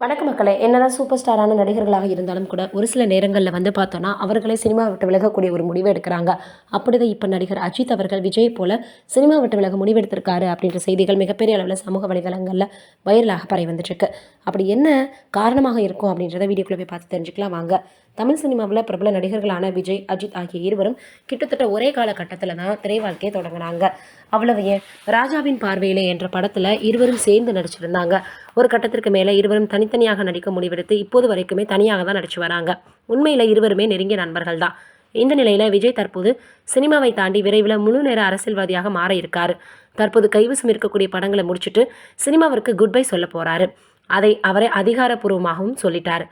வணக்கம் மக்களே. என்னதான் சூப்பர் ஸ்டாரான நடிகர்களாக இருந்தாலும் கூட ஒரு சில நேரங்களில் பார்த்தோன்னா அவர்களே சினிமா விட்டு விலகக்கூடிய ஒரு முடிவை எடுக்கிறாங்க. அப்படிதான் இப்போ நடிகர் அஜித் அவர்கள் விஜய் போல சினிமா விட்டு விலக முடிவெடுத்திருக்காரு அப்படின்ற செய்திகள் மிகப்பெரிய அளவில் சமூக வலைதளங்களில் வைரலாக பரவி வந்துட்டுருக்கு. அப்படி என்ன காரணமாக இருக்கும் அப்படின்றத வீடியோக்குள்ளே போய் பார்த்து தெரிஞ்சுக்கலாம் வாங்க. தமிழ் சினிமாவில் பிரபல நடிகர்களான விஜய், அஜித் ஆகிய இருவரும் கிட்டத்தட்ட ஒரே காலகட்டத்தில் தான் திரை வாழ்க்கையை தொடங்கினாங்க. அவ்வளவு ஏன், ராஜாவின் பார்வையிலே என்ற படத்தில் இருவரும் சேர்ந்து நடிச்சிருந்தாங்க. ஒரு கட்டத்திற்கு மேலே இருவரும் தனித்தனியாக நடிக்க முடிவெடுத்து இப்போது வரைக்குமே தனியாக தான் நடிச்சு வராங்க. உண்மையில் இருவருமே நெருங்கிய நண்பர்கள் தான். இந்த நிலையில் விஜய் தற்போது சினிமாவை தாண்டி விரைவில் முழு நேர அரசியல்வாதியாக மாற இருக்காரு. தற்போது கைவசம் இருக்கக்கூடிய படங்களை முடிச்சுட்டு சினிமாவிற்கு குட் பை சொல்ல போறாரு. அதை அவரை அதிகாரப்பூர்வமாகவும் சொல்லிட்டாரு.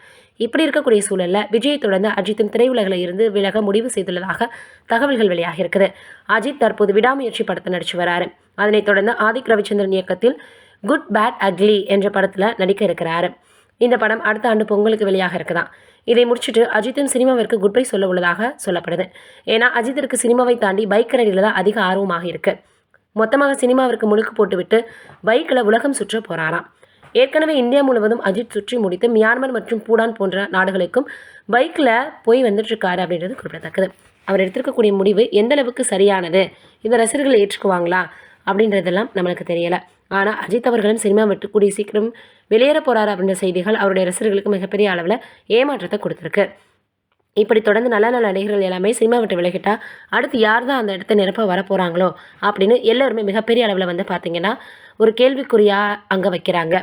இப்படி இருக்கக்கூடிய சூழல்ல விஜயை தொடர்ந்து அஜித்தும் திரையுலகில் இருந்து விலக முடிவு செய்துள்ளதாக தகவல்கள் வெளியாக இருக்குது. அஜித் தற்போது விடாமுயற்சி படத்தை நடிச்சு வராரு. அதனைத் தொடர்ந்து ஆதிக் ரவிச்சந்திரன் இயக்கத்தில் குட் பேட் அக்லி என்ற படத்தில் நடிக்க இருக்கிறாரு. இந்த படம் அடுத்த ஆண்டு பொங்கலுக்கு வெளியாக இருக்குதான். இதை முடிச்சுட்டு அஜித்தும் சினிமாவிற்கு குட் பை சொல்ல உள்ளதாக சொல்லப்படுது. ஏன்னா அஜித்திற்கு சினிமாவை தாண்டி பைக் ரைடில் தான் அதிக ஆர்வமாக இருக்கு. மொத்தமாக சினிமாவிற்கு முழுக்கு போட்டுவிட்டு பைக்கில் உலகம் சுற்ற போறாராம். ஏற்கனவே இந்தியா முழுவதும் அஜித் சுற்றி முடித்து மியான்மர் மற்றும் பூடான் போன்ற நாடுகளுக்கும் பைக்கில் போய் வந்துட்டுருக்காரு அப்படின்றது குறிப்பிடத்தக்கது. அவர் எடுத்திருக்கக்கூடிய முடிவு எந்த அளவுக்கு சரியானது, இந்த ரசிகர்கள் ஏற்றுக்குவாங்களா அப்படின்றதெல்லாம் நம்மளுக்கு தெரியலை. ஆனால் அஜித் அவர்களும் சினிமா விட்டு கூடிய சீக்கிரம் வெளியேற போகிறாரு அப்படின்ற செய்திகள் அவருடைய ரசிகர்களுக்கு மிகப்பெரிய அளவில் ஏமாற்றத்தை கொடுத்துருக்கு. இப்படி தொடர்ந்து நல்ல நல்ல நடிகர்கள் எல்லாமே சினிமா விட்டு விலகிட்டா அடுத்து யார் தான் அந்த இடத்த நிரப்ப வர போகிறாங்களோ அப்படின்னு எல்லோருமே மிகப்பெரிய அளவில் பார்த்திங்கன்னா ஒரு கேள்விக்குறியாக அங்கே வைக்கிறாங்க.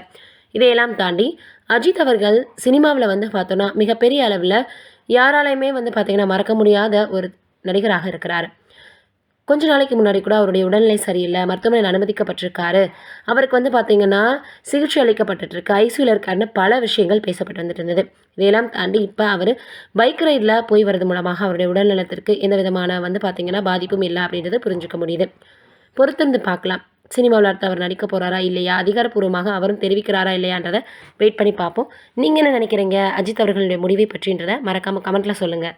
இதையெல்லாம் தாண்டி அஜித் அவர்கள் சினிமாவில் பார்த்தோன்னா மிகப்பெரிய அளவில் யாராலையுமே பார்த்திங்கன்னா மறக்க முடியாத ஒரு நடிகராக இருக்கிறார். கொஞ்ச நாளைக்கு முன்னாடி கூட அவருடைய உடல்நிலை சரியில்லை, மருத்துவமனையில் அனுமதிக்கப்பட்டிருக்காரு. அவருக்கு பார்த்திங்கன்னா சிகிச்சை அளிக்கப்பட்டுருக்கு, ஐசியூவில் இருக்காருன்னு பல விஷயங்கள் பேசப்பட்டு வந்துட்டு இருந்தது. இதையெல்லாம் தாண்டி இப்போ அவர் பைக் ரைடில் போய் வரது மூலமாக அவருடைய உடல்நலத்திற்கு எந்த விதமான பார்த்திங்கன்னா பாதிப்பும் இல்லை அப்படின்றது புரிஞ்சுக்க முடியுது. பொறுத்திருந்து பார்க்கலாம். சினிமாவில் அடுத்து அவர் நடிக்க போகிறாரா இல்லையா, அதிகாரப்பூர்வமாக அவரும் தெரிவிக்கிறாரா இல்லையான்றதை வெயிட் பண்ணி பார்ப்போம். நீங்கள் என்ன நினைக்கிறீங்க அஜித் அவர்களுடைய முடிவை பற்றின்றதை மறக்காமல் கமெண்ட்டில் சொல்லுங்கள்.